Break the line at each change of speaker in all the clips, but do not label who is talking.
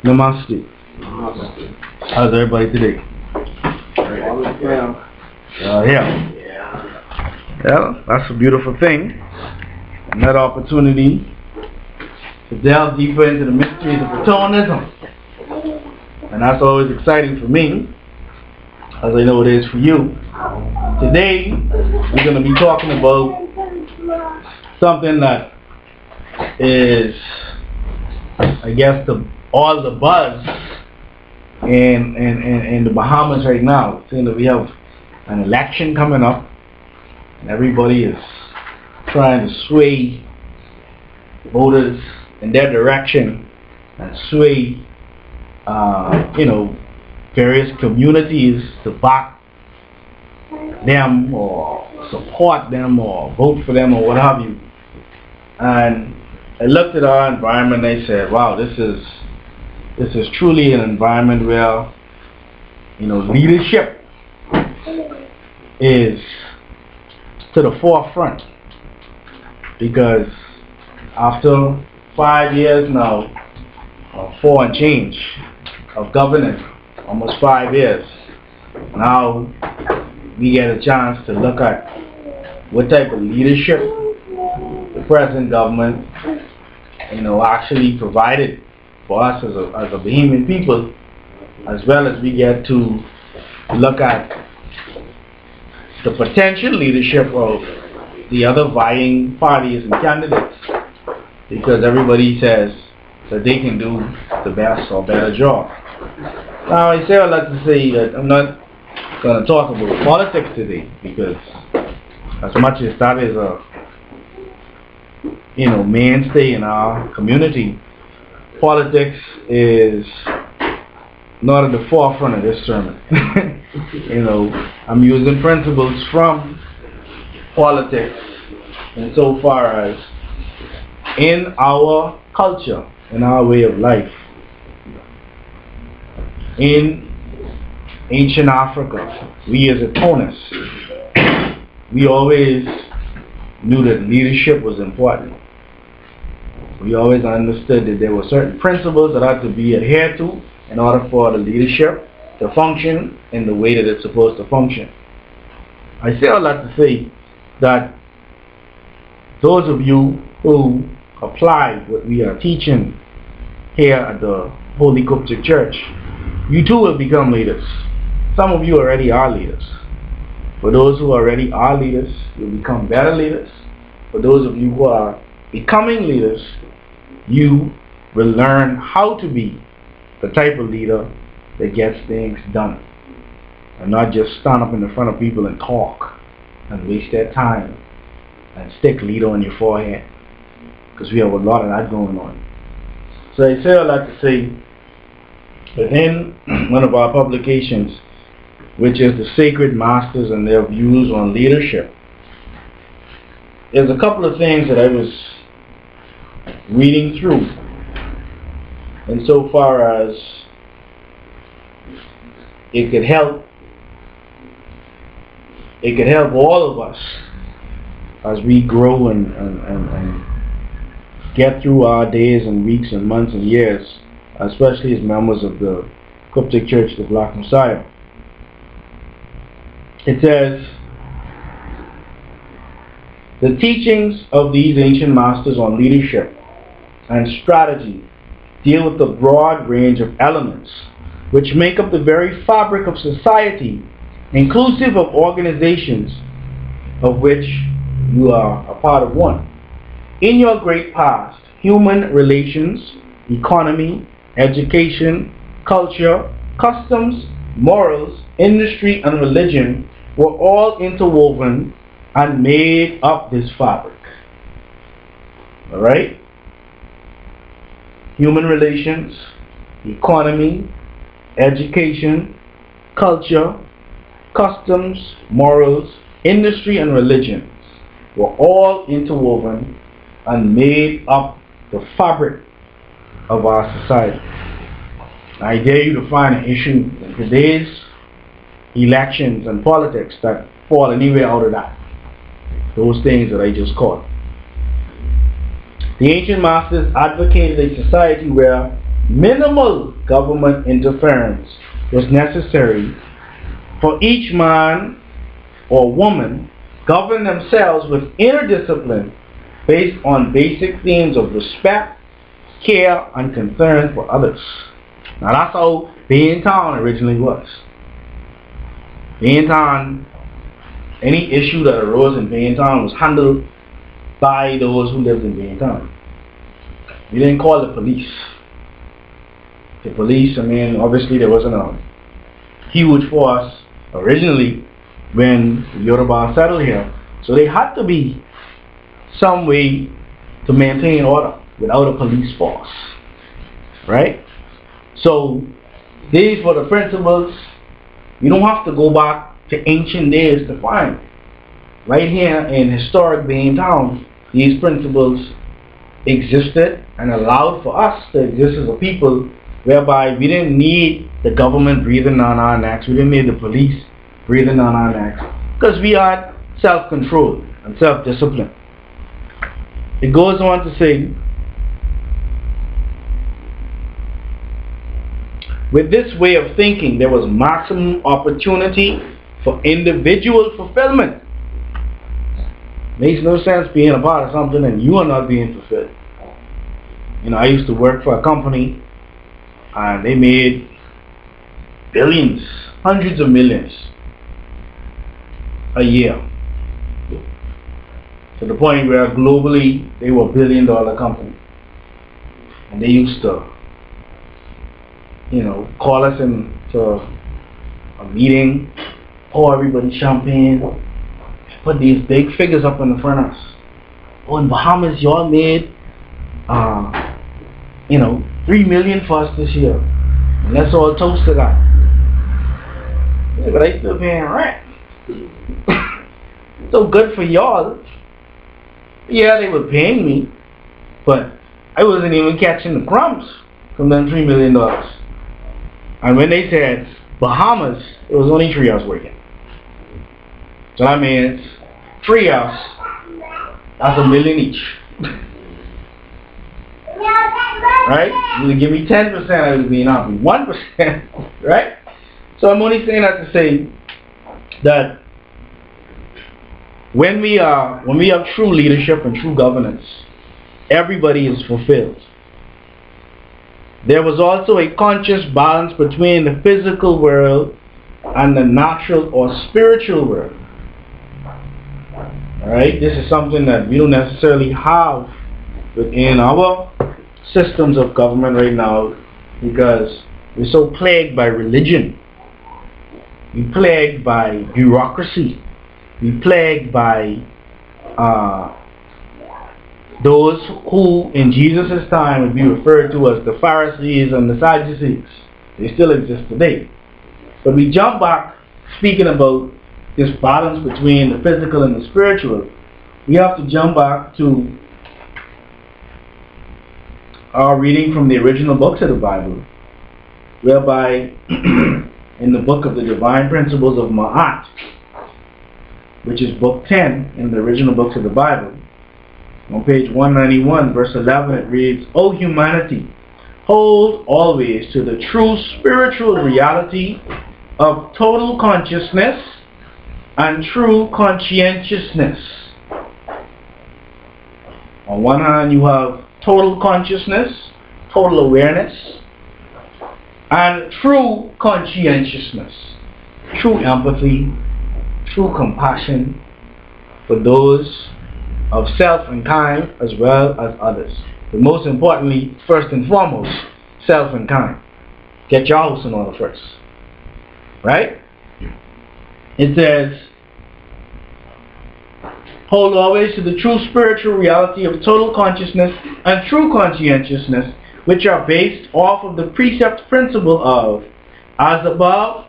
Namaste. How's everybody today? Yeah. Yeah, that's a beautiful thing. Another opportunity to delve deeper into the mysteries of Platonism. And that's always exciting for me, as I know it is for you. Today, we're going to be talking about something that is, I guess, all the buzz in the Bahamas right now. Seeing that we have an election coming up, and everybody is trying to sway voters in their direction and sway, various communities to back them or support them or vote for them or what have you. And I looked at our environment and I said, wow, this is truly an environment where, leadership is to the forefront. Because after 5 years now, or 4 and change of governance, almost 5 years, now we get a chance to look at what type of leadership the present government, actually provided for us as a Bahamian people, as well as we get to look at the potential leadership of the other vying parties and candidates, because everybody says that they can do the best or better job. Now, I say I'd like to say that I'm not going to talk about politics today, because as much as that is a mainstay in our community, politics is not at the forefront of this sermon. I'm using principles from politics insofar as in our culture, in our way of life, in ancient Africa, we as Atonists, we always knew that leadership was important. We always understood that there were certain principles that had to be adhered to in order for the leadership to function in the way that it's supposed to function. I say all that to say that those of you who apply what we are teaching here at the Holy Qubtic Church, you too will become leaders. Some of you already are leaders. For those who already are leaders, you'll become better leaders. For those of you who are becoming leaders, you will learn how to be the type of leader that gets things done, and not just stand up in the front of people and talk and waste their time and stick leader on your forehead, because we have a lot of that going on. So I say all that to say that in one of our publications, which is the Sacred Masters and Their Views on Leadership, there's a couple of things that I was reading through insofar as it could help all of us as we grow and get through our days and weeks and months and years, especially as members of the Qubtic Church, the Black Messiah. It says, the teachings of these ancient masters on leadership and strategy deal with the broad range of elements which make up the very fabric of society, inclusive of organizations of which you are a part of one. In your great past, human relations, economy, education, culture, customs, morals, industry, and religion were all interwoven and made up this fabric. Alright? Human relations, economy, education, culture, customs, morals, industry, and religion were all interwoven and made up the fabric of our society. I dare you to find an issue in today's elections and politics that fall anywhere out of that. Those things that I just caught. The ancient masters advocated a society where minimal government interference was necessary for each man or woman govern themselves with inner discipline based on basic themes of respect, care, and concern for others. Now that's how Bain Town originally was. Bain Town, any issue that arose in Bain Town was handled by those who lived in Bain Town. We didn't call the police. The police, I mean, obviously there wasn't a huge force originally when the Yoruba settled here. So there had to be some way to maintain order without a police force. Right? So these were the principles. You don't have to go back to ancient days to find. Right here in historic Bain Town, these principles existed and allowed for us to exist as a people, whereby we didn't need the government breathing on our necks, we didn't need the police breathing on our necks, because we had self-control and self-discipline. It goes on to say, with this way of thinking, there was maximum opportunity for individual fulfillment. Makes no sense being a part of something and you are not being fulfilled. You know, I used to work for a company and they made billions, hundreds of millions a year. To the point where globally they were a billion-dollar company. And they used to, you know, call us into a meeting, pour everybody champagne, put these big figures up in the front of us. Oh, in Bahamas, y'all made, you know, $3 million for us this year. And let's all toast to that. Yeah, but I still paying rent. So good for y'all. Yeah, they were paying me, but I wasn't even catching the crumbs from them $3 million. And when they said Bahamas, it was only 3 hours working. So that means 3 hours, that's $1 million each. Right? You would give me 10%, I would be not 1%. Right? So I'm only saying that to say that when we have true leadership and true governance, everybody is fulfilled. There was also a conscious balance between the physical world and the natural or spiritual world. Alright, this is something that we don't necessarily have within our systems of government right now, because we're so plagued by religion. We're plagued by bureaucracy. We're plagued by those who in Jesus' time would be referred to as the Pharisees and the Sadducees. They still exist today. But we jump back, speaking about this balance between the physical and the spiritual. We have to jump back to our reading from the original books of the Bible, whereby in the book of the Divine Principles of Ma'at, which is book 10 in the original books of the Bible, on page 191, verse 11, it reads, O humanity, hold always to the true spiritual reality of total consciousness and true conscientiousness. On one hand, you have total consciousness, total awareness, and true conscientiousness, true empathy, true compassion for those of self and kind as well as others. But most importantly, first and foremost, self and kind. Get your house in order first. Right? It says, hold always to the true spiritual reality of total consciousness and true conscientiousness, which are based off of the precept principle of as above,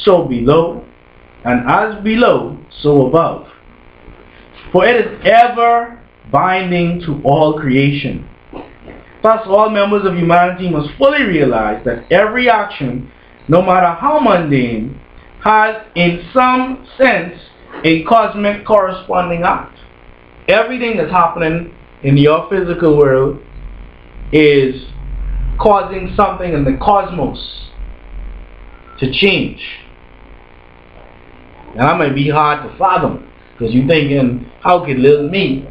so below, and as below, so above. For it is ever binding to all creation. Thus, all members of humanity must fully realize that every action, no matter how mundane, has in some sense a cosmic corresponding act. Everything that's happening in your physical world is causing something in the cosmos to change. Now that might be hard to fathom, because you're thinking, how could little me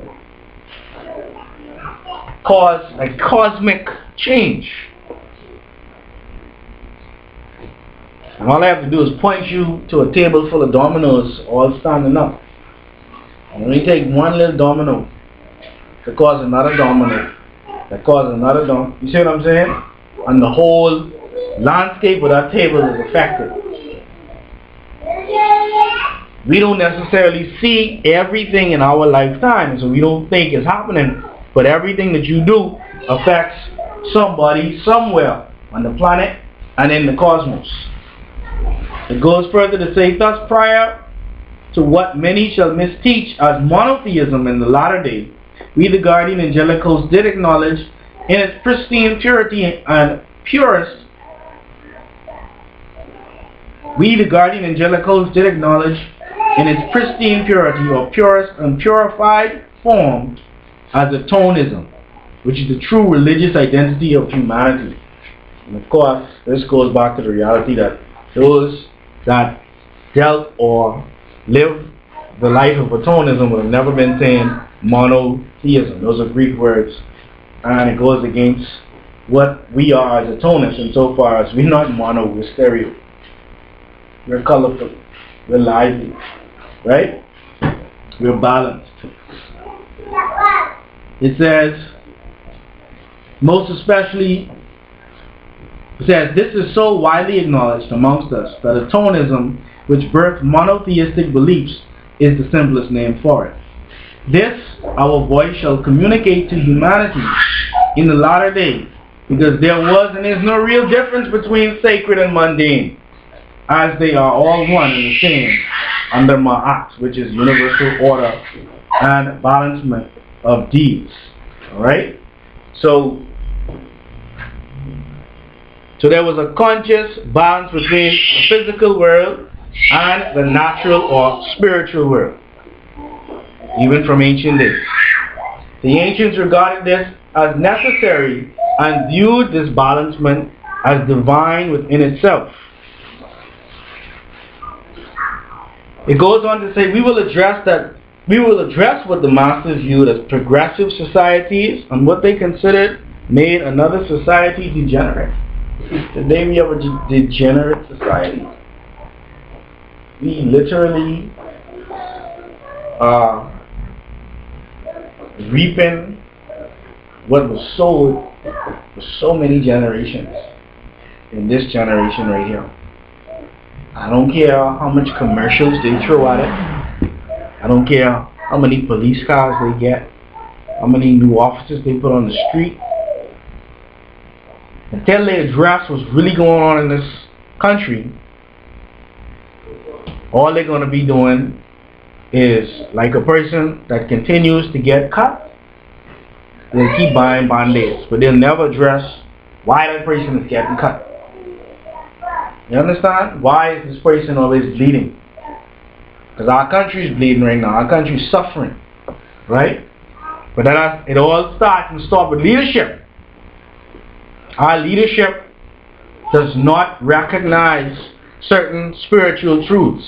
cause a cosmic change? And all I have to do is point you to a table full of dominoes all standing up. And when you take one little domino to cause another domino, that causes another domino, you see what I'm saying? And the whole landscape of that table is affected. We don't necessarily see everything in our lifetime, so we don't think it's happening, but everything that you do affects somebody somewhere on the planet and in the cosmos. It goes further to say, thus prior to what many shall misteach as monotheism in the latter day, we the guardian angelicals did acknowledge in its pristine purity and purest, we the guardian angelicals did acknowledge in its pristine purity or purest and purified form as atonism, which is the true religious identity of humanity. And of course, this goes back to the reality that those that dealt or lived the life of atonism would have never been saying monotheism. Those are Greek words, and it goes against what we are as atonists insofar as we're not mono, we're stereo. We're colorful, we're lively, right? We're balanced. It says, most especially, it says, this is so widely acknowledged amongst us that atonism, which birthed monotheistic beliefs, is the simplest name for it. This, our voice shall communicate to humanity in the latter day, because there was and is no real difference between sacred and mundane, as they are all one and the same under Ma'at, which is universal order and balancement of deeds. Alright? So there was a conscious balance between the physical world and the natural or spiritual world, even from ancient days. The ancients regarded this as necessary and viewed this balancement as divine within itself. It goes on to say, we will address what the masters viewed as progressive societies and what they considered made another society degenerate. Today we have a degenerate society. We literally are reaping what was sowed for so many generations in this generation right here. I don't care how much commercials they throw at it. I don't care how many police cars they get, how many new officers they put on the street. Until they address what's really going on in this country, all they're going to be doing is like a person that continues to get cut. They'll keep buying band-aids, but they'll never address why that person is getting cut. You understand? Why is this person always bleeding? Because our country is bleeding right now. Our country is suffering. Right? But it all starts and stops with leadership. Our leadership does not recognize certain spiritual truths.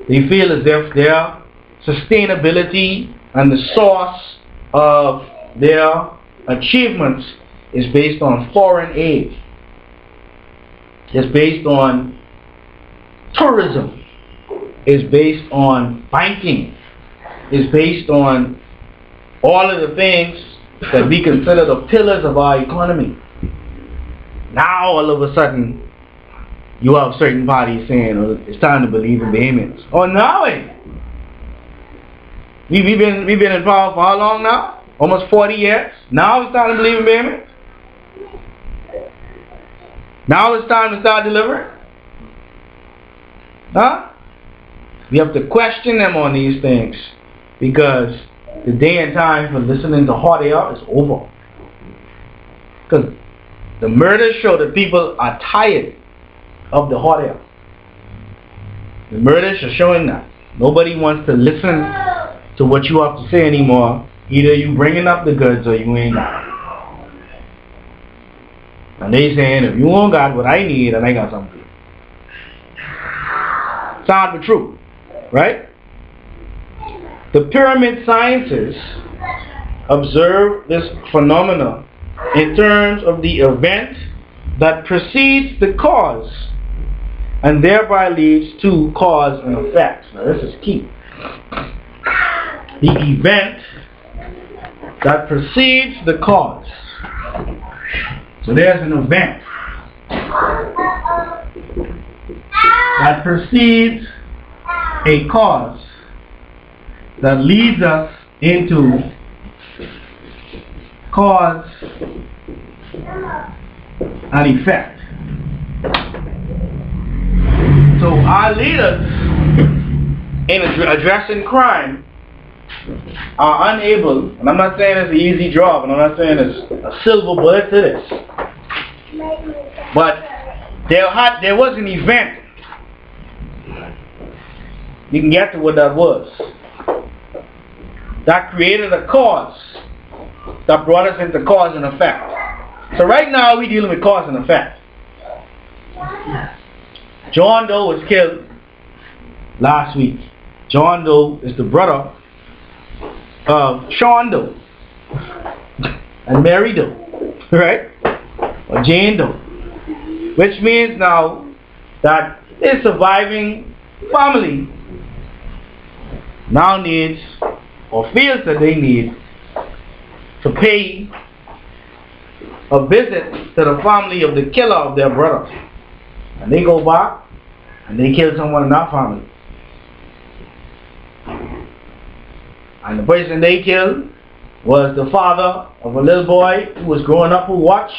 They feel as if their sustainability and the source of their achievements is based on foreign aid. It's based on tourism. It's based on banking. It's based on all of the things that we consider the pillars of our economy. Now all of a sudden you have certain parties saying, oh, it's time to believe in Bahamians. Oh, now it. We've been in power for how long now? Almost 40 years. Now it's time to believe in Bahamians. Now it's time to start delivering. Huh? We have to question them on these things, because the day and time for listening to hot air is over. Because the murders show that people are tired of the hot air. The murders are showing that. Nobody wants to listen to what you have to say anymore. Either you bringing up the goods or you ain't. And they saying, if you don't got what I need, then I got something for you. Sound the truth, right? The pyramid scientists observe this phenomena in terms of the event that precedes the cause and thereby leads to cause and effect. Now this is key. The event that precedes the cause. So there's an event that precedes a cause that leads us into cause and effect. So our leaders in addressing crime are unable, and I'm not saying it's an easy job, and I'm not saying it's a silver bullet to this, but there was an event. You can get to what that was. That created a cause that brought us into cause and effect. So right now we're dealing with cause and effect. John Doe was killed last week. John Doe is the brother of Sean Doe and Mary Doe, right? Or Jane Doe. Which means now that this surviving family now needs or feels that they need to pay a visit to the family of the killer of their brother. And they go back and they kill someone in that family. And the person they killed was the father of a little boy who was growing up who watched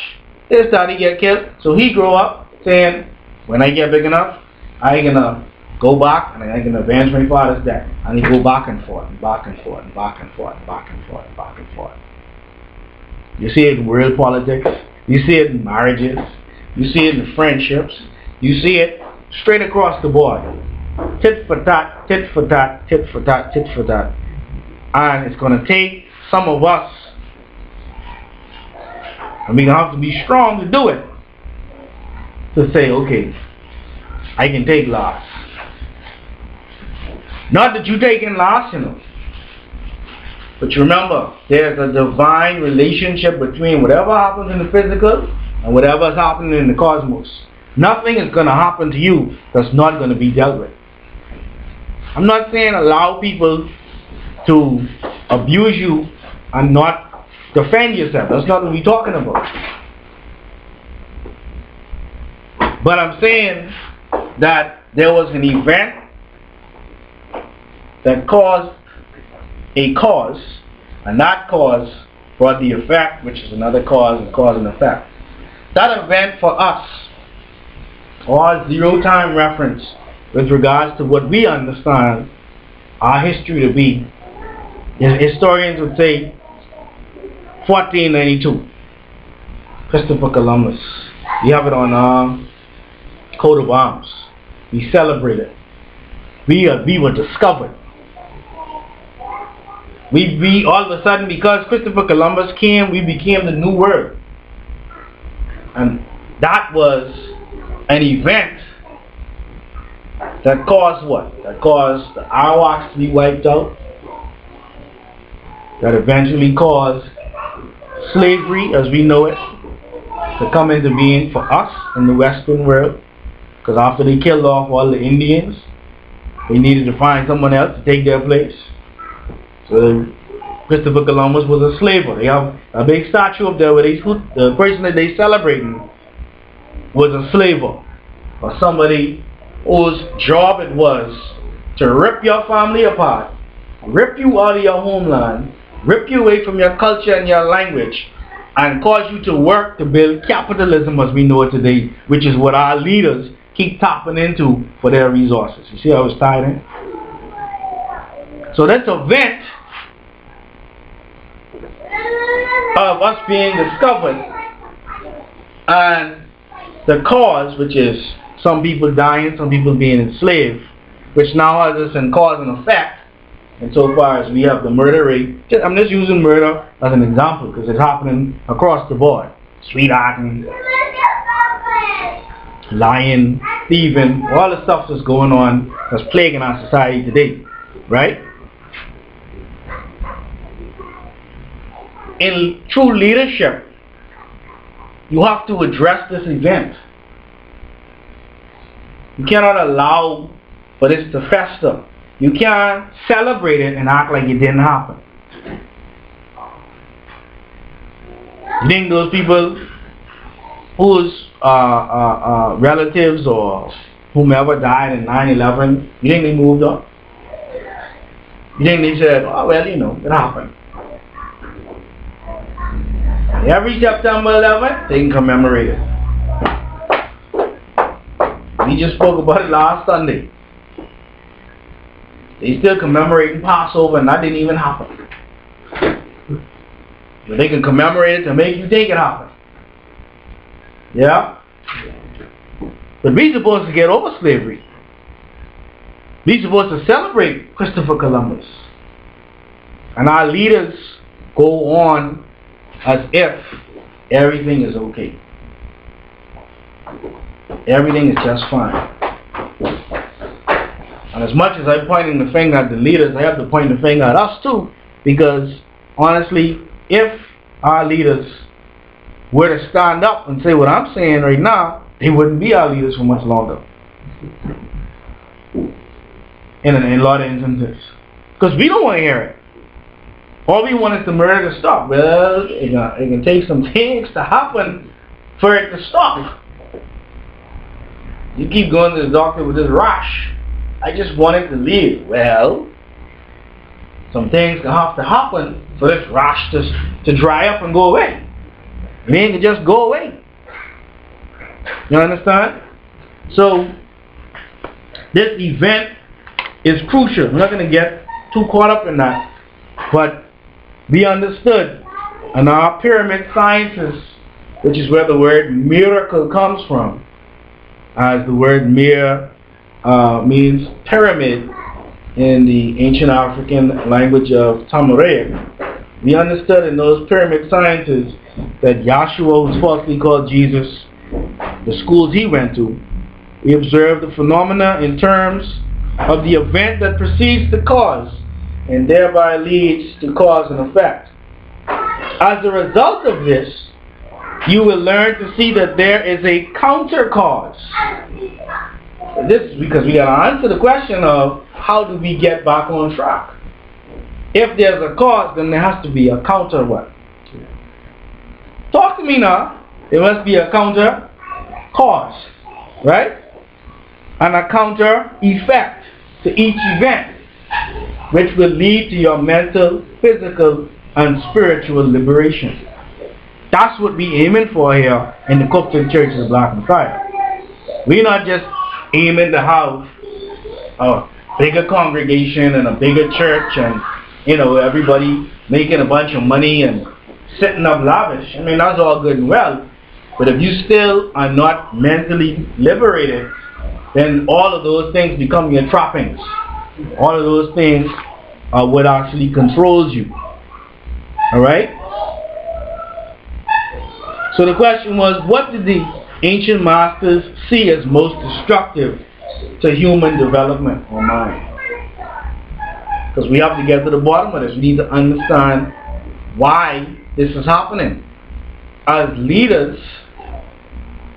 his daddy get killed. So he grew up saying, when I get big enough, I ain't gonna go back and I can avenge my father's death. And he go back and forth, and back and forth, and back and forth, and back and forth, and back and forth. You see it in world politics. You see it in marriages. You see it in friendships. You see it straight across the board. Tit for tat, tit for tat, tit for tat, tit for tat. And it's going to take some of us, and we're going to have to be strong to do it, to say, okay, I can take loss. Not that you taking loss, you know. But you remember, there's a divine relationship between whatever happens in the physical and whatever is happening in the cosmos. Nothing is going to happen to you that's not going to be dealt with. I'm not saying allow people to abuse you and not defend yourself. That's not what we're talking about. But I'm saying that there was an event that caused a cause, and that cause brought the effect, which is another cause, and cause and effect. That event for us, or zero-time reference with regards to what we understand our history to be, historians would say 1492, Christopher Columbus. We have it on coat of arms. We celebrate it. We were discovered. We all of a sudden, because Christopher Columbus came, we became the new world. And that was an event that caused what? That caused the Arawaks to be wiped out. That eventually caused slavery as we know it to come into being for us in the Western world. Because after they killed off all the Indians, they needed to find someone else to take their place. So Christopher Columbus was a slaver. They have a big statue up there where the person that they celebrating was a slaver, or somebody whose job it was to rip your family apart, rip you out of your homeland, rip you away from your culture and your language, and cause you to work to build capitalism as we know it today, which is what our leaders keep tapping into for their resources. You see how it's tied in? So that event of us being discovered and the cause, which is some people dying, some people being enslaved, which now has us in cause and effect, and so far as we have the murder rate. I'm just using murder as an example because it's happening across the board. Sweethearting, lying, thieving, all the stuff that's going on, that's plaguing our society today, right? In true leadership, you have to address this event. You cannot allow for this to fester. You can't celebrate it and act like it didn't happen. You think those people whose relatives or whomever died in 9/11, you think they moved on? You think they said, oh well, you know, it happened. Every September 11th, they can commemorate it. We just spoke about it last Sunday. They still commemorating Passover and that didn't even happen. But they can commemorate it to make you think it happened. Yeah? But we're supposed to get over slavery. We're supposed to celebrate Christopher Columbus. And our leaders go on as if everything is okay. Everything is just fine. And as much as I'm pointing the finger at the leaders, I have to point the finger at us too. Because honestly, if our leaders were to stand up and say what I'm saying right now, they wouldn't be our leaders for much longer. In a lot of instances. Because we don't want to hear it. All we want is the murder to stop. Well, it can take some things to happen for it to stop. You keep going to the doctor with this rash. I just want it to leave. Well, some things can have to happen for this rash to dry up and go away. It ain't just go away. You understand? So, this event is crucial. I'm not going to get too caught up in that. But we understood, and our pyramid sciences, which is where the word miracle comes from, as the word mir means pyramid in the ancient African language of Tamarean. We understood in those pyramid sciences that Yahshua was falsely called Jesus, the schools he went to. We observed the phenomena in terms of the event that precedes the cause and thereby leads to cause and effect. As a result of this, you will learn to see that there is a counter cause. This is because we got to answer the question of how do we get back on track. If there's a cause, then there has to be a counter what? Talk to me now. There must be a counter cause, right? And a counter effect to each event, which will lead to your mental, physical, and spiritual liberation. That's what we're aiming for here in the Qubtic Church of the Black Messiah. We're not just aiming to have a bigger congregation and a bigger church and, you know, everybody making a bunch of money and sitting up lavish. I mean, that's all good and well. But if you still are not mentally liberated, then all of those things become your trappings. All of those things are what actually controls you. Alright? So the question was, what did the ancient masters see as most destructive to human development or mind? Because we have to get to the bottom of this. We need to understand why this is happening. As leaders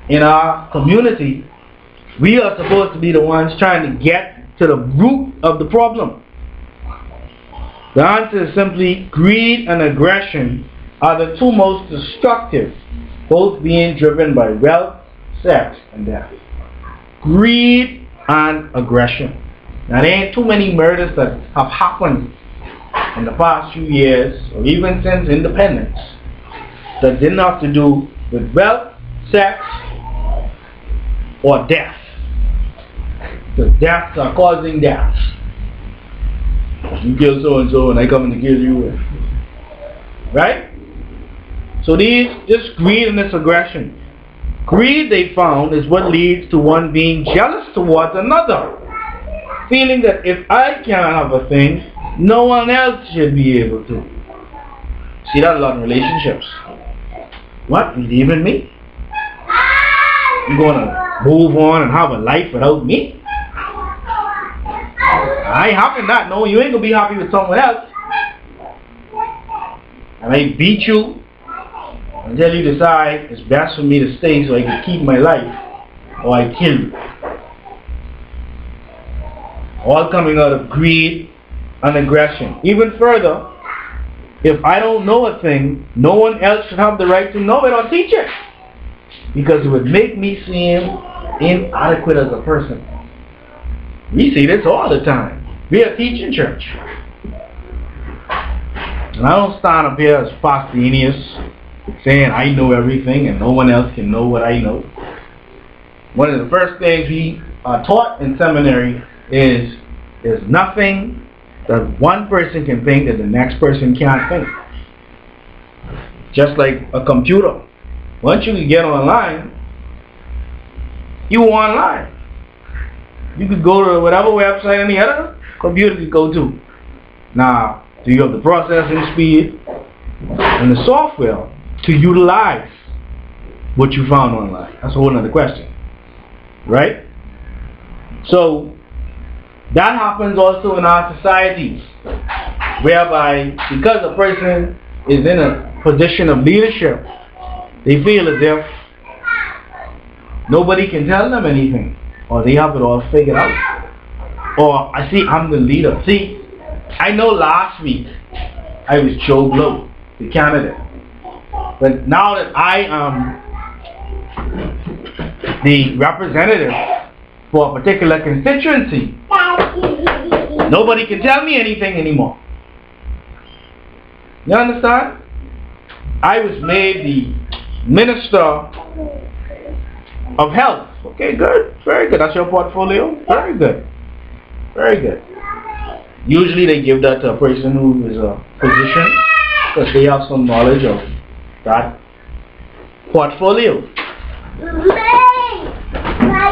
in our community, we are supposed to be the ones trying to get to the root of the problem. The answer is simply greed and aggression are the two most destructive, both being driven by wealth, sex, and death. Greed and aggression. Now there ain't too many murders that have happened in the past few years, or even since independence, that didn't have to do with wealth, sex, or death. Because deaths are causing deaths. You kill so and so and I come to kill you. Right? So this greed and this aggression. Greed, they found, is what leads to one being jealous towards another. Feeling that if I can't have a thing, no one else should be able to. See that a lot in relationships. What? You leaving me? You gonna move on and have a life without me? I ain't happy that. No, you ain't gonna be happy with someone else. I may beat you until you decide it's best for me to stay so I can keep my life, or I kill you. All coming out of greed and aggression. Even further, if I don't know a thing, no one else should have the right to know it or teach it, because it would make me seem inadequate as a person. We see this all the time. We are teaching church. And I don't stand up here as Faustinius saying I know everything and no one else can know what I know. One of the first things we are taught in seminary is there's nothing that one person can think that the next person can't think. Just like a computer. Once you get online, you online. You could go to whatever website any other computer could go to. Now, do you have the processing speed and the software to utilize what you found online? That's a whole other question. Right? So, that happens also in our societies, whereby because a person is in a position of leadership, they feel as if nobody can tell them anything, or they have it all figured out. Or, I see, I'm the leader. See, I know last week I was Joe Blow, the candidate. But now that I am the representative for a particular constituency, nobody can tell me anything anymore. You understand? I was made the Minister of Health. Okay, good. Very good. That's your portfolio? Very good. Very good. Usually they give that to a person who is a physician because they have some knowledge of that portfolio.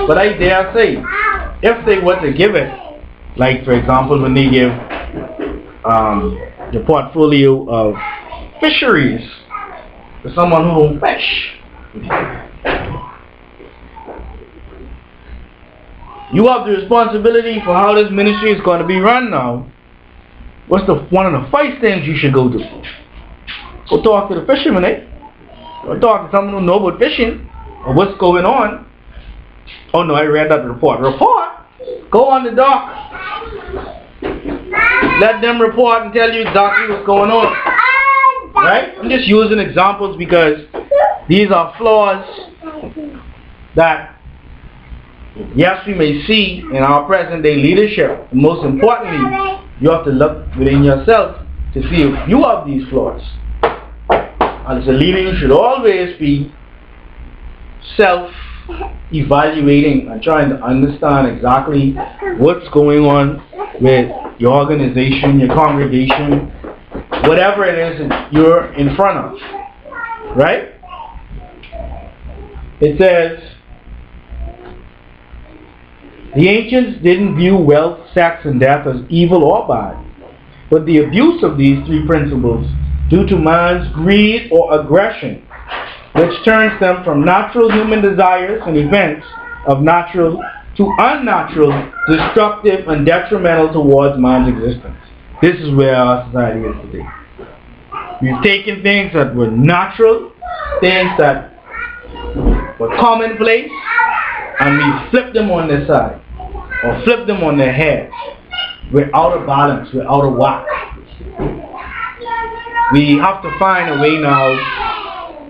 But I dare say, if they were to give it, like for example when they give the portfolio of fisheries to someone who don't fish, you have the responsibility for how this ministry is going to be run now. What's one of the first things you should go do? Go talk to the fishermen, eh? Go talk to someone who knows about fishing or what's going on. Oh no, I read that report. Report? Go on the dock. Let them report and tell you exactly what's going on. Right? I'm just using examples because these are flaws that, yes, we may see in our present day leadership. And most importantly, you have to look within yourself to see if you have these flaws. As a leader, you should always be self-evaluating and trying to understand exactly what's going on with your organization, your congregation, whatever it is that you're in front of. Right? It says, the ancients didn't view wealth, sex, and death as evil or bad, but the abuse of these three principles due to man's greed or aggression, which turns them from natural human desires and events of natural to unnatural, destructive, and detrimental towards man's existence. This is where our society is today. We've taken things that were natural, things that were commonplace, and we flipped them on their side, or flipped them on their head. We're out of balance, we're out of whack. We have to find a way now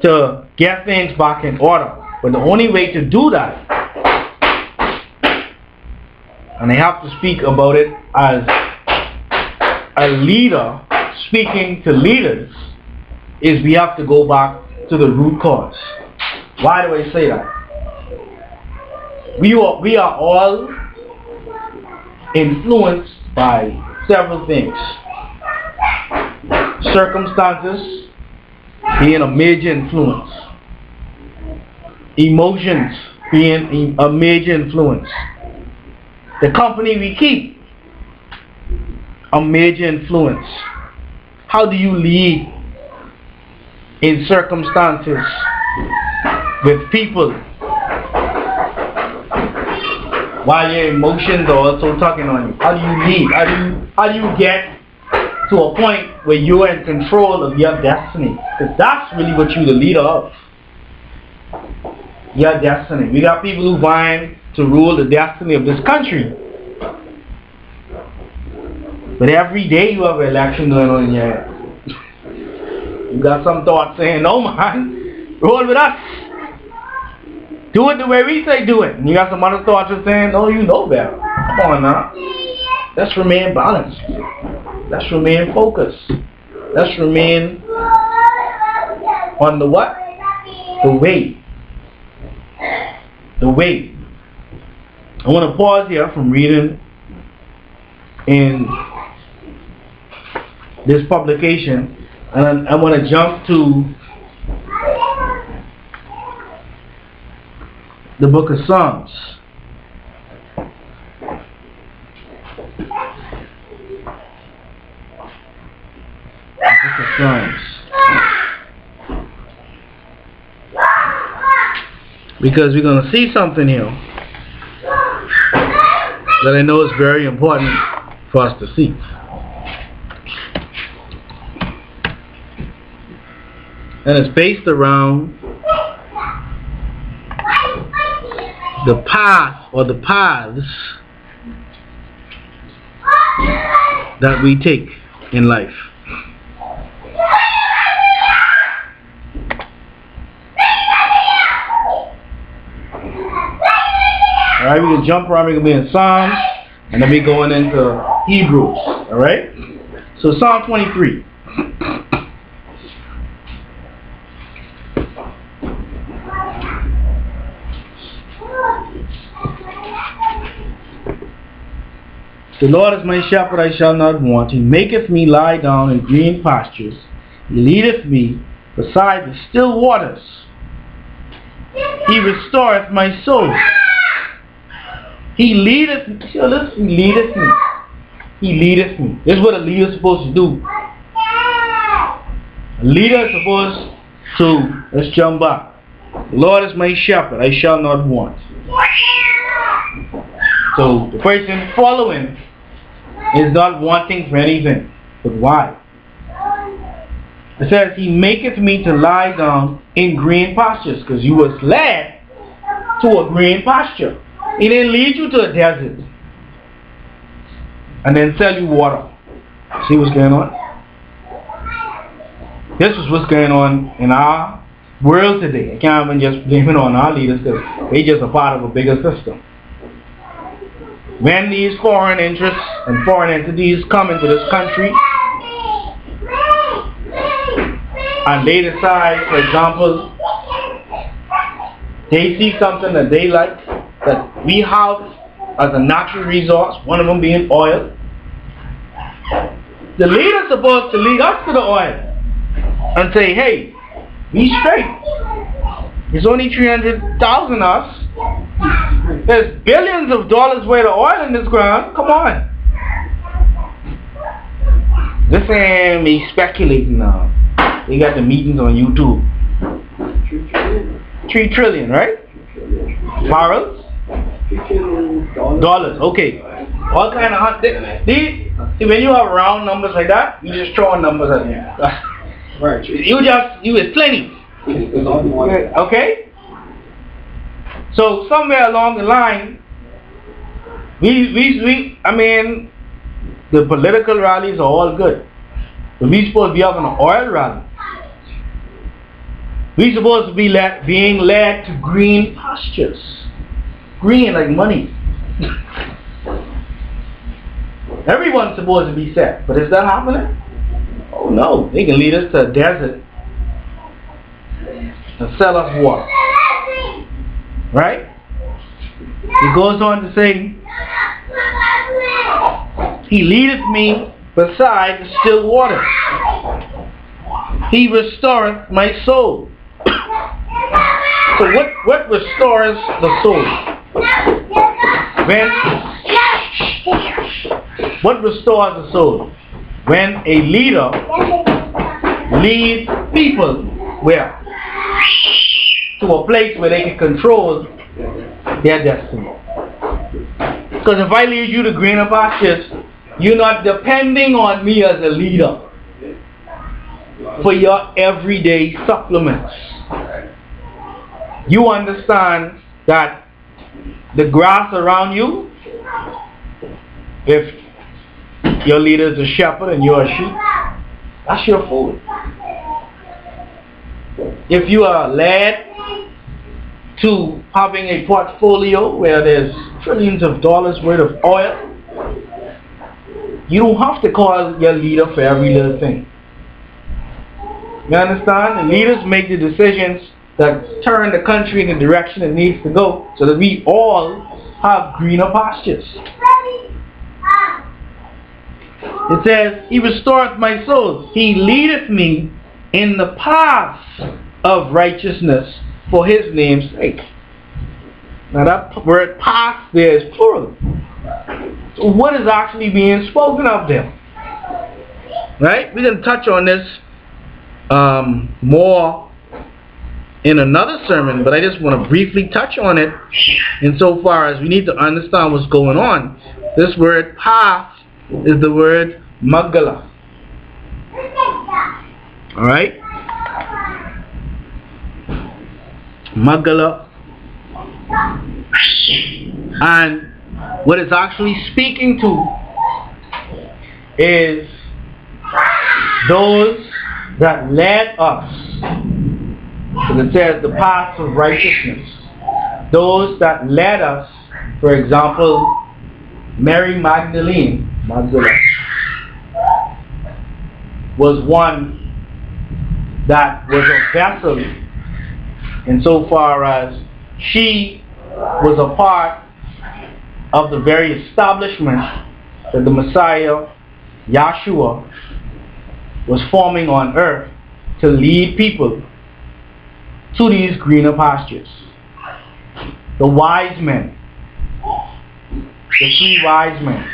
to get things back in order. But the only way to do that, and I have to speak about it as a leader speaking to leaders, is we have to go back to the root cause. Why do I say that? We are all influenced by several things. Circumstances being a major influence. Emotions being a major influence. The company we keep, a major influence. How do you lead in circumstances with people while your emotions are also tugging on you? How do you lead? How do you get to a point where you're in control of your destiny? Because that's really what you're the leader of. Your destiny. We got people who vying to rule the destiny of this country. But every day you have an election going on in your head. You got some thoughts saying, no man, roll with us. Do it the way we say do it. And you got some other thoughts that saying, no, you know better. Come on now. Let's remain balanced. Let's remain focused. Let's remain on the what? The way. The way. I want to pause here from reading in this publication, and I want to jump to the book of Psalms. The book of Psalms. Because we're going to see something here that I know is very important for us to see. And it's based around the path or the paths that we take in life. Alright, we can jump around, we can be in Psalms, and then we going into Hebrews. Alright? So Psalm 23. The Lord is my shepherd, I shall not want. He maketh me lie down in green pastures. He leadeth me beside the still waters. He restoreth my soul. He leadeth me. He leadeth me. He leadeth me. This is what a leader is supposed to do. A leader is supposed to, let's jump back. The Lord is my shepherd, I shall not want. So the person following is not wanting for anything. But why? It says, He maketh me to lie down in green pastures. Because you was led to a green pasture. He didn't lead you to a desert and then sell you water. See what's going on? This is what's going on in our world today. I can't even just blame it on our leaders because they just a part of a bigger system. When these foreign interests and foreign entities come into this country and they decide, for example, they see something that they like, that we have as a natural resource, one of them being oil. The leader is supposed to lead us to the oil and say, hey, we straight. It's only 300,000 us. There's billions of dollars worth of oil in this ground. Come on. This ain't me speculating now. They got the meetings on YouTube. 3 trillion, right? Barrels? Dollars, okay. All kind of see, when you have round numbers like that, you just throwing numbers at you. Right. You is plenty. Okay? So somewhere along the line, I mean, the political rallies are all good. But we supposed to be having an oil rally. We supposed to be being led to green pastures. Green like money. Everyone's supposed to be set, but is that happening? Oh no, they can lead us to a desert and sell us water. Right? He goes on to say, He leadeth me beside the still waters. He restoreth my soul. So what restores the soul? What restores the soul? When a leader leads people where? To a place where they can control their destiny. Because if I lead you to greener pastures, you're not depending on me as a leader for your everyday supplements. You understand that the grass around you, if your leader is a shepherd and you're a sheep, that's your food. If you are led to having a portfolio where there's trillions of dollars worth of oil, you don't have to call your leader for every little thing. You understand? The leaders make the decisions that turn the country in the direction it needs to go so that we all have greener pastures. It says, He restoreth my soul. He leadeth me in the paths of righteousness for His name's sake. Now that word path there is plural. So what is actually being spoken of there? Right? We're going to touch on this more in another sermon, but I just want to briefly touch on it insofar as we need to understand what's going on. This word path is the word magala. Alright? Magala. And what it's actually speaking to is those that led us. So it says the paths of righteousness. Those that led us, for example, Mary Magdalene was one that was a vessel insofar as she was a part of the very establishment that the Messiah, Yahshua, was forming on earth to lead people to these greener pastures. The wise men, the 3 wise men,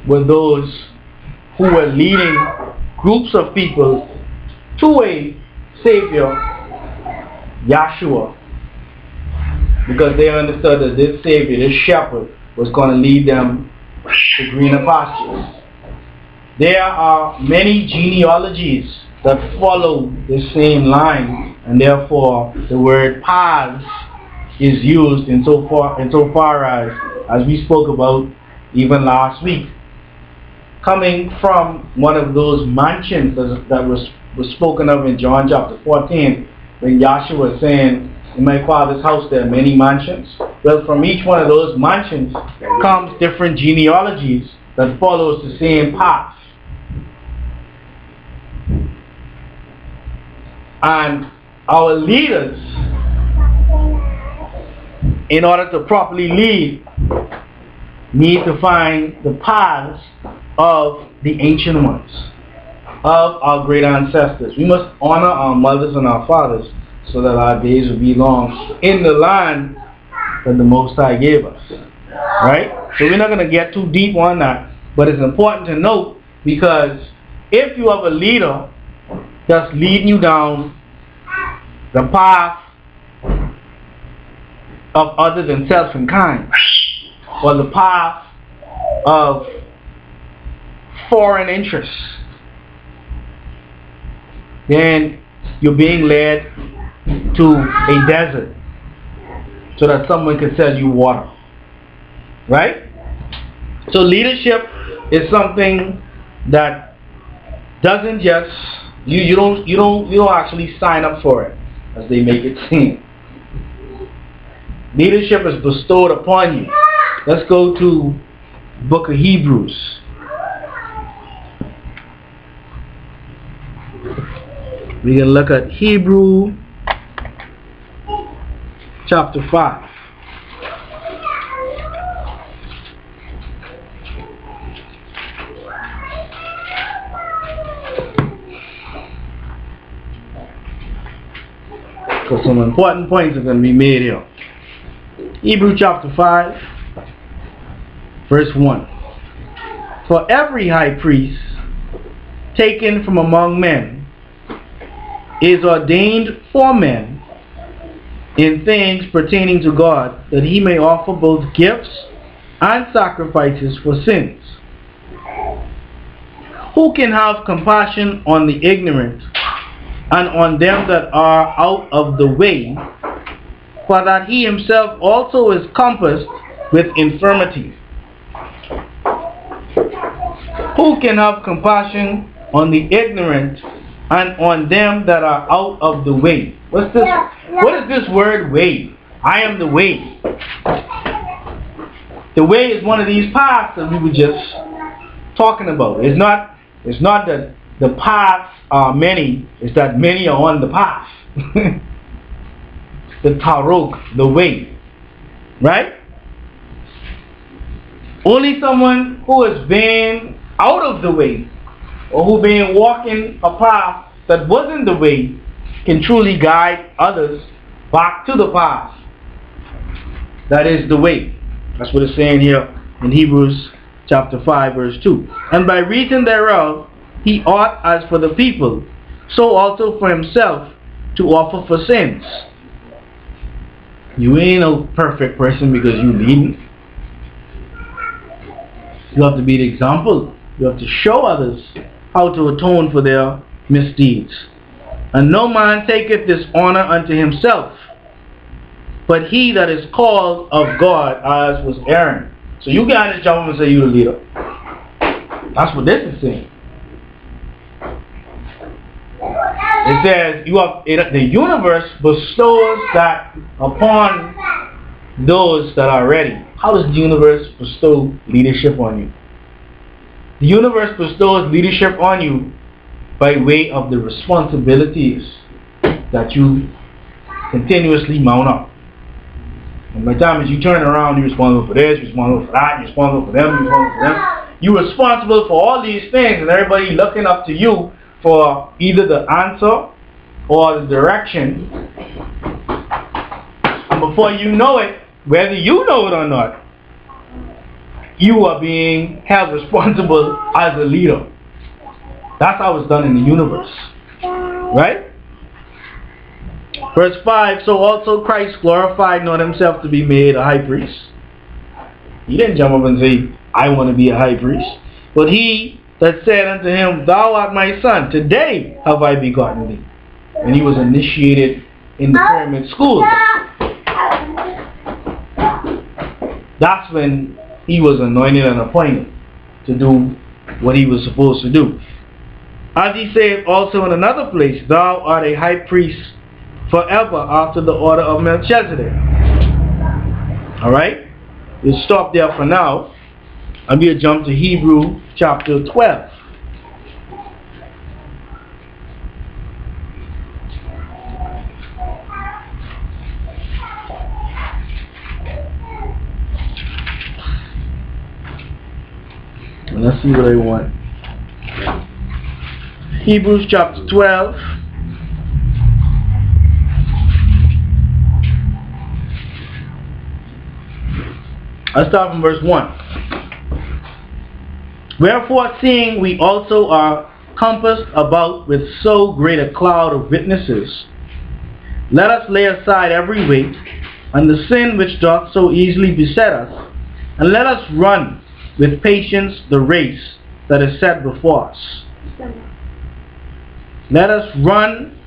were those who were leading groups of people to a Savior, Yahshua, because they understood that this Savior, this shepherd, was going to lead them to greener pastures. There are many genealogies that follow the same line, and therefore the word paths is used insofar as we spoke about even last week, coming from one of those mansions that was spoken of in John chapter 14, when Yahshua was saying, in my Father's house there are many mansions. Well, from each one of those mansions comes different genealogies that follows the same path. And our leaders, in order to properly lead, need to find the paths of the ancient ones, of our great ancestors. We must honor our mothers and our fathers so that our days will be long in the land that the Most High gave us. Right? So we're not going to get too deep on that, but it's important to note, because if you have a leader that's leading you down the path of other than self and kind, or the path of foreign interests, then you're being led to a desert so that someone can sell you water. Right? So leadership is something that doesn't just you don't actually sign up for it, as they make it seem. Leadership is bestowed upon you. Let's go to the book of Hebrews. We can look at Hebrew chapter 5. Because some important points are going to be made here. Hebrew chapter 5, verse 1. For every high priest taken from among men is ordained for men in things pertaining to God, that he may offer both gifts and sacrifices for sins. Who can have compassion on the ignorant and on them that are out of the way, for that he himself also is compassed with infirmity? Who can have compassion on the ignorant and on them that are out of the way? What's this? What is this word way? I am the way. The way is one of these paths that we were just talking about. It's not that the paths are many, it's that many are on the path. The tarok, the way. Right? Only someone who has been out of the way, or who been walking a path that wasn't the way, can truly guide others back to the path that is the way. That's what it's saying here in Hebrews chapter 5 verse 2. And by reason thereof he ought, as for the people, so also for himself, to offer for sins. You ain't a perfect person because you leading. You have to be the example. You have to show others how to atone for their misdeeds. And no man taketh this honor unto himself, but he that is called of God, as was Aaron. So you can't just jump up and say you're the leader. That's what this is saying. It says the universe bestows that upon those that are ready. How does the universe bestow leadership on you? The universe bestows leadership on you by way of the responsibilities that you continuously mount up. And by the time as you turn around, you're responsible for this, you're responsible for that, you're responsible for them, you're responsible for them. You're responsible for all these things, and everybody looking up to you for either the answer or the direction. And before you know it, whether you know it or not, you are being held responsible as a leader. That's how it's done in the universe. Right? Verse 5, so also Christ glorified not himself to be made a high priest. He didn't jump up and say, I want to be a high priest. But he that said unto him, Thou art my son, today have I begotten thee. And he was initiated in the pyramid school. That's when he was anointed and appointed to do what he was supposed to do. As he said also in another place, Thou art a high priest forever after the order of Melchizedek. Alright? We'll stop there for now. And we'll jump to Hebrew chapter 12. Let's see what I want. Hebrews chapter 12. I'll start from verse 1. Wherefore, seeing we also are compassed about with so great a cloud of witnesses, let us lay aside every weight and the sin which doth so easily beset us, and let us run with patience the race that is set before us. Let us run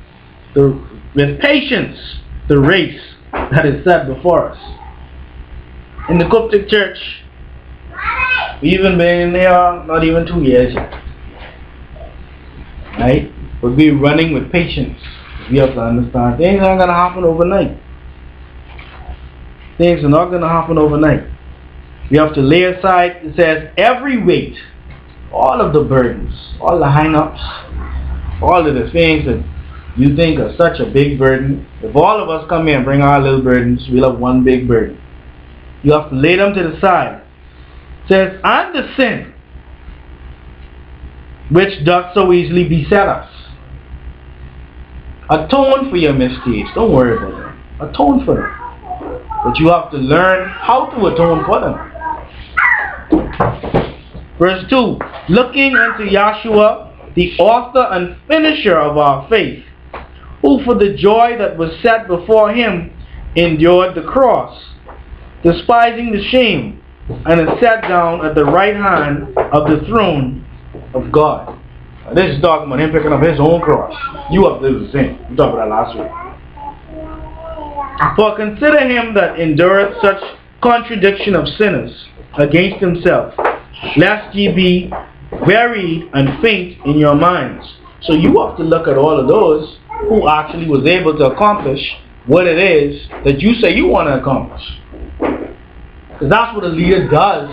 with patience the race that is set before us. In the Qubtic church, we've even been in there not even 2 years yet. Right? But we're running with patience. We have to understand things aren't going to happen overnight. Things are not going to happen overnight. We have to lay aside, it says, every weight, all of the burdens, all the hang-ups, all of the things that you think are such a big burden. If all of us come here and bring our little burdens, we'll have one big burden. You have to lay them to the side. It says, and the sin which doth so easily beset us. Atone for your misdeeds. Don't worry about them. Atone for them. But you have to learn how to atone for them. Verse 2, looking unto Yahshua, the author and finisher of our faith, who for the joy that was set before him endured the cross, despising the shame, and is sat down at the right hand of the throne of God. Now, this is talking about him picking up his own cross. You have to do the same. We talked about that last week. For consider him that endureth such contradiction of sinners against himself, lest ye be wearied and faint in your minds. So you have to look at all of those who actually was able to accomplish what it is that you say you want to accomplish. Because that's what a leader does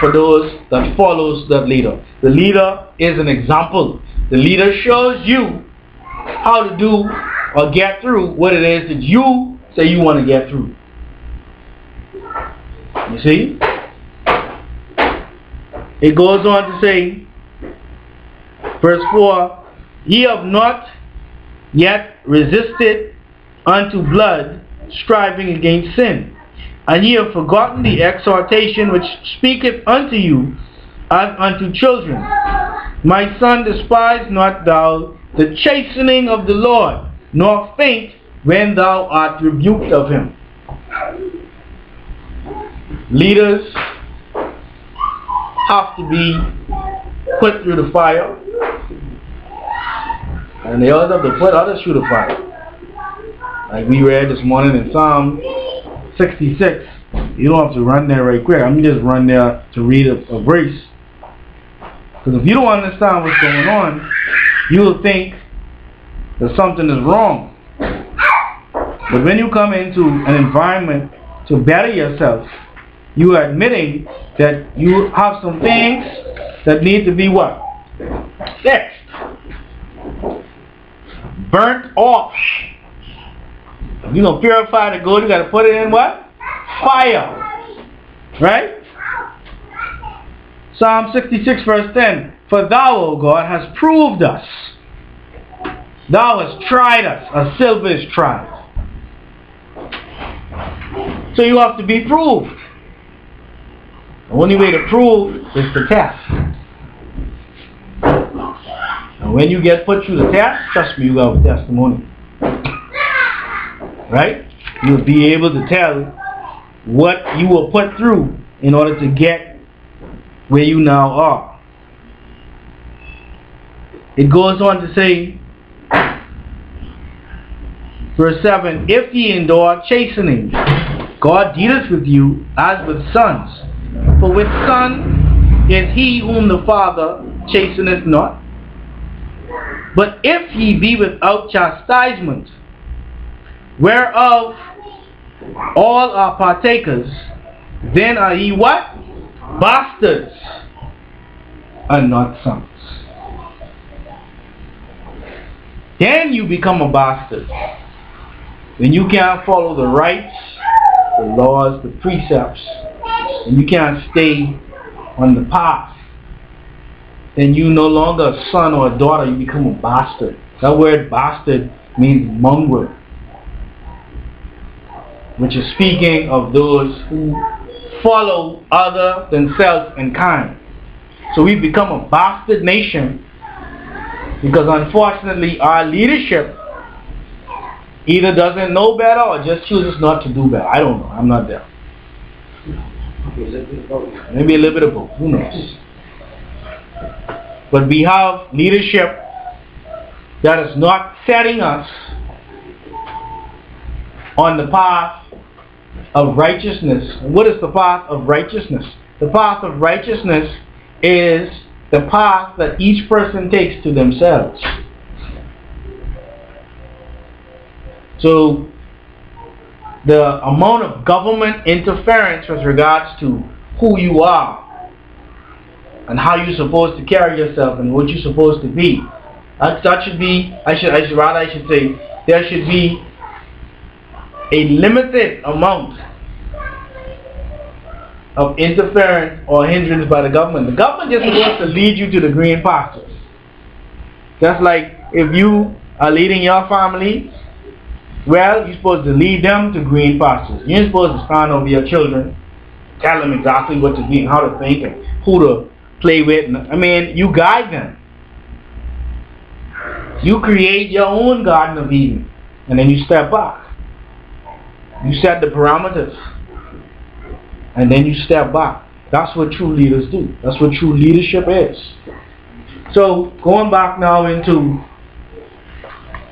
for those that follows that leader. The leader is an example. The leader shows you how to do or get through what it is that you say you want to get through. You see? It goes on to say, verse 4, ye have not yet resisted unto blood, striving against sin. And ye have forgotten the exhortation which speaketh unto you as unto children. My son, despise not thou the chastening of the Lord, nor faint when thou art rebuked of him. Leaders have to be put through the fire, and they also have to put others through the fire. Like we read this morning in Psalm 66. You don't have to run there right quick. I'm just run there to read a verse. Because if you don't understand what's going on, you will think that something is wrong. But when you come into an environment to better yourself, you are admitting that you have some things that need to be what? Fixed. Burnt off. If you're going to purify the gold, you got to put it in what? Fire. Right? Psalm 66 verse 10. For thou, O God, hast proved us. Thou hast tried us, as silver is tried. So you have to be proved. The only way to prove is to test. And when you get put through the test, trust me, you have a testimony. Right? You'll be able to tell what you were put through in order to get where you now are. It goes on to say, verse 7, if ye endure chastening, God dealeth with you as with sons. For with son is he whom the Father chasteneth not. But if ye be without chastisement, whereof all are partakers, then are ye what? Bastards, and not sons. Then you become a bastard. When you can't follow the rights, the laws, the precepts, and you can't stay on the path, then you no longer a son or a daughter, you become a bastard. That word bastard means mongrel, which is speaking of those who follow other than self and kind. So we become a bastard nation because unfortunately our leadership either doesn't know better or just chooses not to do better. I don't know. I'm not there. Maybe a little bit of both. Who knows? But we have leadership that is not setting us on the path of righteousness. What is the path of righteousness? The path of righteousness is the path that each person takes to themselves. So the amount of government interference with regards to who you are and how you're supposed to carry yourself and what you're supposed to be, that should be, I should say, there should be a limited amount of interference or hindrance by the government. The government just wants to lead you to the green pastures. That's like if you are leading your family, well, you're supposed to lead them to green pastures. You're supposed to stand over your children, tell them exactly what to do and how to think and who to play with. I mean, you guide them. You create your own Garden of Eden, and then you step back. You set the parameters. and then you step back. That's what true leaders do. That's what true leadership is. So, going back now into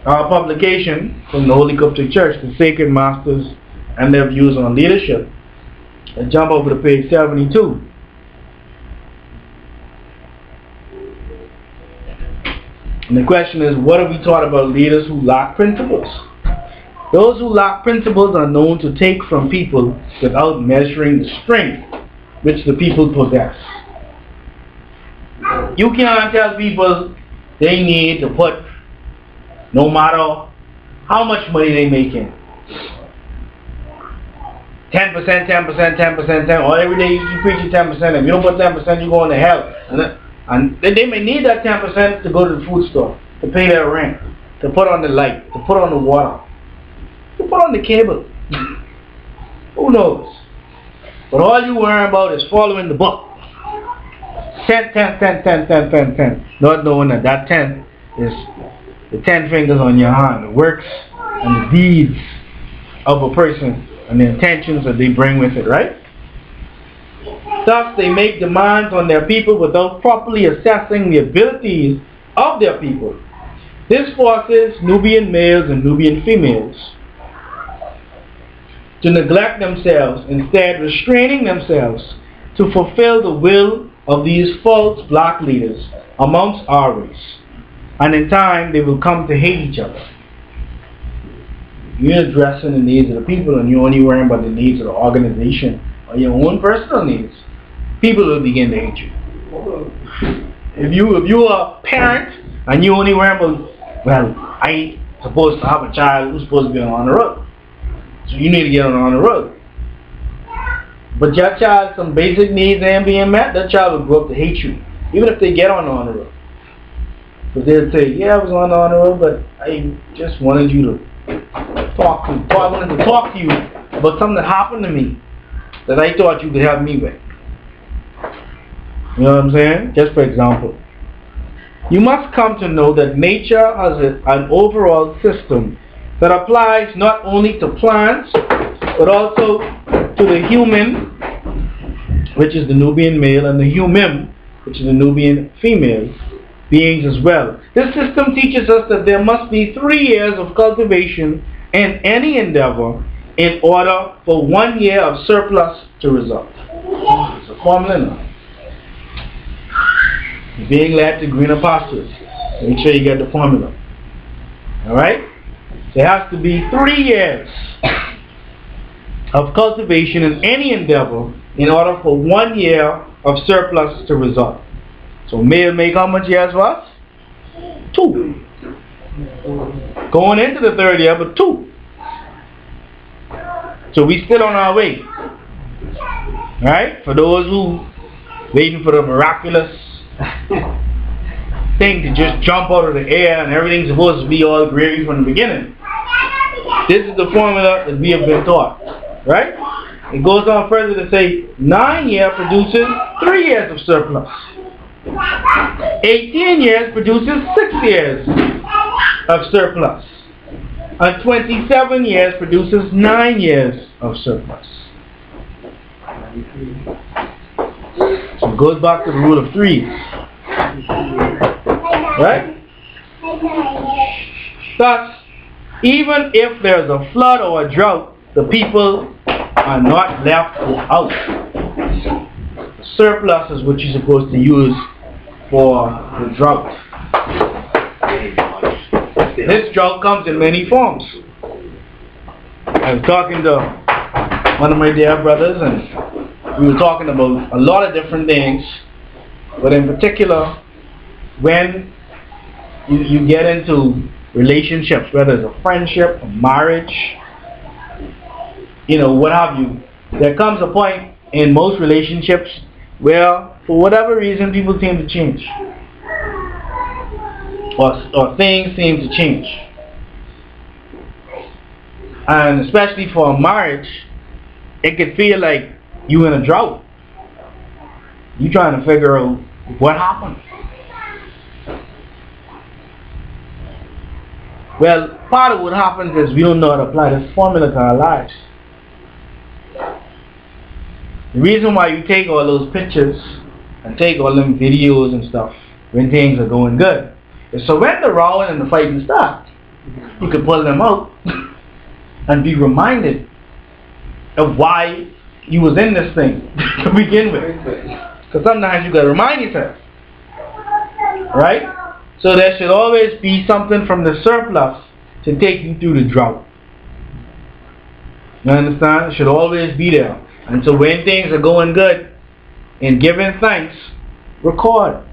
our publication from the Holy Qubtic Church, the Sacred Masters and Their Views on Leadership. Let's jump over to page 72. And the question is, what have we taught about leaders who lack principles? Those who lack principles are known to take from people without measuring the strength which the people possess. You can't tell people they need to put, no matter how much money they making, 10%, 10%, 10%, 10%, or every day you preach 10%. If you don't put 10%, you're going to hell. And they may need that 10% to go to the food store, to pay their rent, to put on the light, to put on the water, to put on the cable. Who knows? But all you worry about is following the book. 10, 10, 10, 10, 10, 10, 10. Not knowing that that 10 is the 10 fingers on your hand, the works and the deeds of a person and the intentions that they bring with it, right? Thus, they make demands on their people without properly assessing the abilities of their people. This forces Nubian males and Nubian females to neglect themselves, instead restraining themselves to fulfill the will of these false black leaders amongst our race. And in time, they will come to hate each other. You're addressing the needs of the people and you're only worrying about the needs of the organization or your own personal needs. People will begin to hate you. If you are a parent and you only worry about, well, I ain't supposed to have a child who's supposed to be on the road. So you need to get on the road. But your child, some basic needs ain't being met, that child will grow up to hate you. Even if they get on the road. But they'll say, yeah, I was on the road, but I just wanted you to talk to me. I wanted to talk to you about something that happened to me that I thought you could help me with. You know what I'm saying? Just for example. You must come to know that nature has an overall system that applies not only to plants, but also to the human, which is the Nubian male, and the human, which is the Nubian female, beings as well. This system teaches us that there must be 3 years of cultivation in any endeavor in order for 1 year of surplus to result. It's a formula now. Being led to greener pastures. Make sure you get the formula. Alright? There has to be 3 years of cultivation in any endeavor in order for 1 year of surplus to result. So male make how much years for us? 2. Going into the 3rd year, but 2. So we still on our way. Right? For those who waiting for the miraculous thing to just jump out of the air and everything's supposed to be all gravy from the beginning. This is the formula that we have been taught. Right? It goes on further to say 9 years produces 3 years of surplus. 18 years produces 6 years of surplus. And 27 years produces 9 years of surplus. So it goes back to the rule of 3s. Right? Thus, even if there's a flood or a drought, the people are not left without. The surplus is what you're supposed to use for the drought. This drought comes in many forms. I was talking to one of my dear brothers and we were talking about a lot of different things, but in particular when you get into relationships, whether it's a friendship, a marriage, you know, what have you, there comes a point in most relationships where for whatever reason people seem to change. Or things seem to change. And especially for a marriage, it could feel like you're in a drought. You're trying to figure out what happened. Well, part of what happens is we don't know how to apply this formula to our lives. The reason why you take all those pictures and take all them videos and stuff when things are going good is so when the rowing and the fighting start, you can pull them out and be reminded of why you was in this thing to begin with. Because sometimes you got to remind yourself. Right? So there should always be something from the surplus to take you through the drought. You understand? It should always be there. And so when things are going good, in giving thanks, record.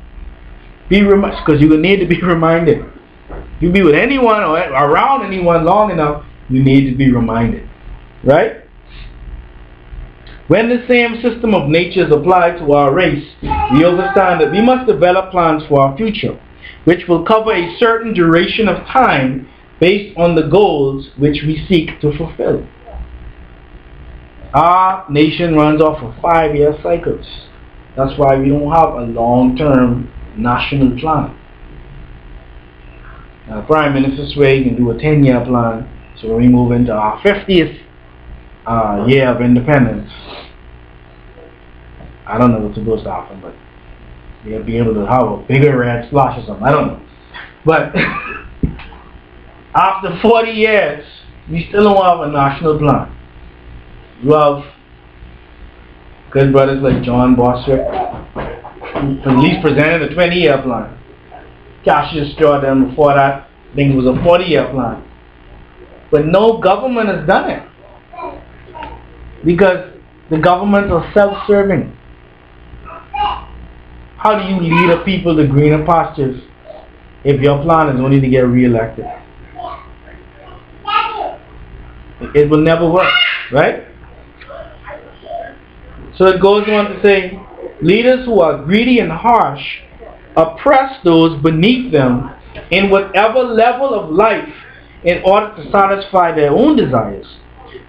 Be reminded, because you need to be reminded. If you be with anyone or around anyone long enough, you need to be reminded. Right? When the same system of nature is applied to our race, we understand that we must develop plans for our future, which will cover a certain duration of time based on the goals which we seek to fulfill. Our nation runs off of 5-year cycles. That's why we don't have a long-term national plan. Now, the Prime Minister's way can do a 10-year plan, so when we move into our 50th year of independence, I don't know what's supposed to happen, but we'll be able to have a bigger red splash or something. I don't know. But after 40 years, we still don't have a national plan. You have good brothers like John Boswick, who at least presented a 20-year plan. Cassius Jordan before that, I think it was a 40-year plan. But no government has done it. Because the governments are self-serving. How do you lead a people to greener pastures if your plan is only to get re-elected? It will never work, right? So it goes on to say, leaders who are greedy and harsh oppress those beneath them in whatever level of life in order to satisfy their own desires.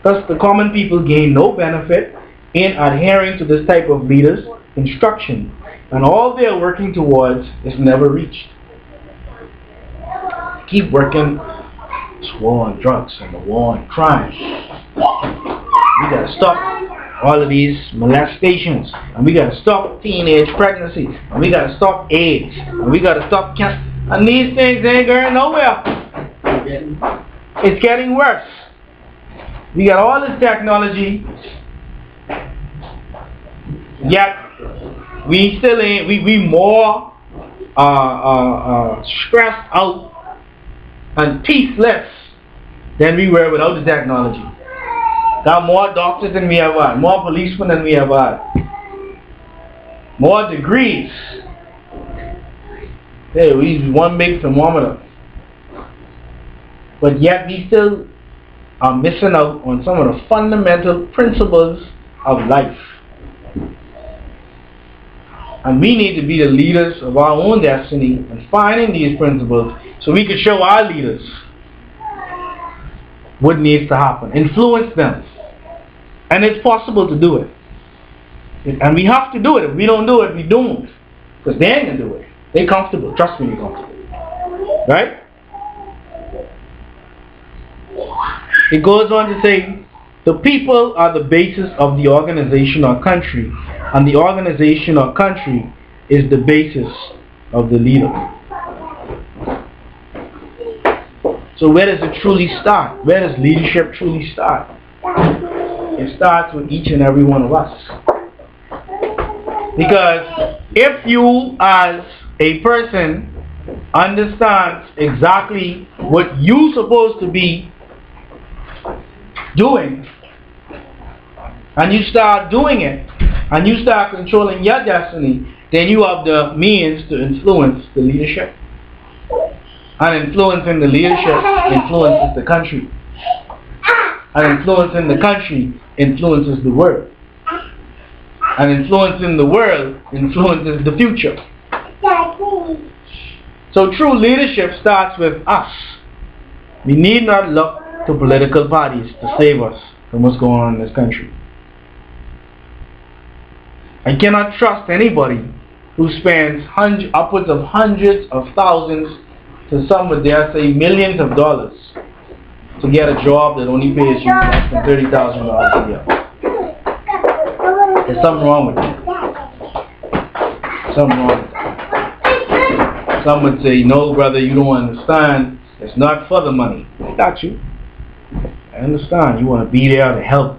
Thus, the common people gain no benefit in adhering to this type of leader's instruction, and all they are working towards is never reached. Keep working this war on drugs and the war on crime. We gotta stop all of these molestations, and we gotta stop teenage pregnancy, and we gotta stop AIDS, and we gotta stop cancer. And these things ain't going nowhere. It's getting worse. We got all this technology, yet we still ain't. We more stressed out and peaceless than we were without the technology. Got more doctors than we ever had, more policemen than we ever had, more degrees. Hey, we one big thermometer, but yet we still are missing out on some of the fundamental principles of life. And we need to be the leaders of our own destiny and finding these principles so we can show our leaders what needs to happen. Influence them. And it's possible to do it. And we have to do it. If we don't do it, we don't. Because they ain't going to do it. They're comfortable. Trust me, they're comfortable. Right? It goes on to say, the people are the basis of the organization or country, and the organization or country is the basis of the leader. So where does it truly start? Where does leadership truly start? It starts with each and every one of us. Because if you as a person understands exactly what you're supposed to be doing, and you start doing it, and you start controlling your destiny, then you have the means to influence the leadership. And influencing the leadership influences the country. And influencing the country influences the world. And influencing the world influences the future. So true leadership starts with us. We need not look to political parties to save us from what's going on in this country. I cannot trust anybody who spends upwards of hundreds of thousands to some would dare say millions of dollars to get a job that only pays you less than $30,000 a year. There's something wrong with it. Something wrong with it. Some would say, no, brother, you don't understand. It's not for the money. I got you. I understand. You want to be there to help.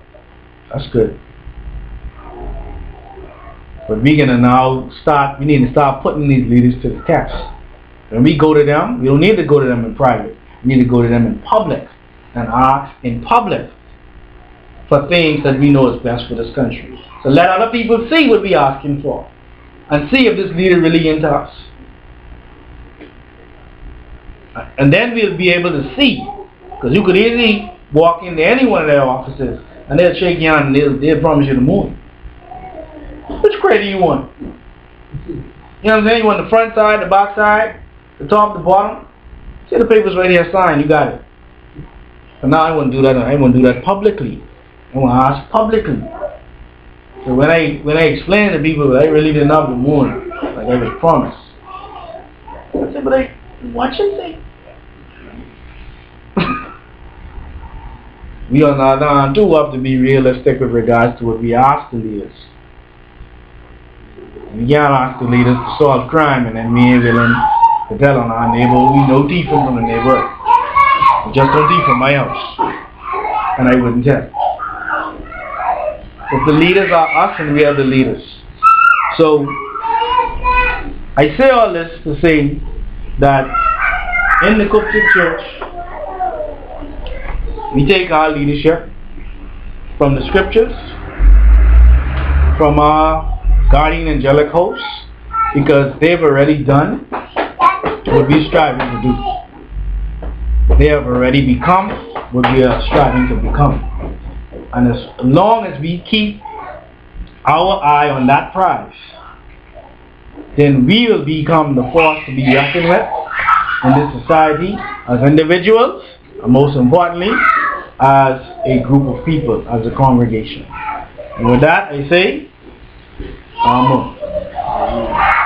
That's good. But we're going to now we need to start putting these leaders to the test. When we go to them, we don't need to go to them in private. We need to go to them in public and ask in public for things that we know is best for this country. So let other people see what we're asking for and see if this leader really into us. And then we'll be able to see, because you could easily walk into any one of their offices and they'll shake your hand and they'll promise you the moon. Which credit do you want? You know what I'm saying? You want the front side, the back side, the top, the bottom? See the papers right here signed, you got it. But now I want to do that. I want to do that publicly. I want to ask publicly. So when I explain to people that I really didn't have the moon, like I was promised, I said, but what you say? We are not too have to be realistic with regards to what we ask the leaders. We can't ask the leaders to solve crime and then we ain't willing to tell on our neighbor we know thieving from the neighborhood. We just don't thief from my house. And I wouldn't tell. If the leaders are us and we are the leaders. So I say all this to say that in the Qubtic Church, we take our leadership from the scriptures, from our guardian angelic hosts, because they've already done what we're striving to do. They have already become what we are striving to become. And as long as we keep our eye on that prize, then we will become the force to be reckoned with in this society as individuals, and most importantly, as a group of people, as a congregation. And with that, I say, Amen.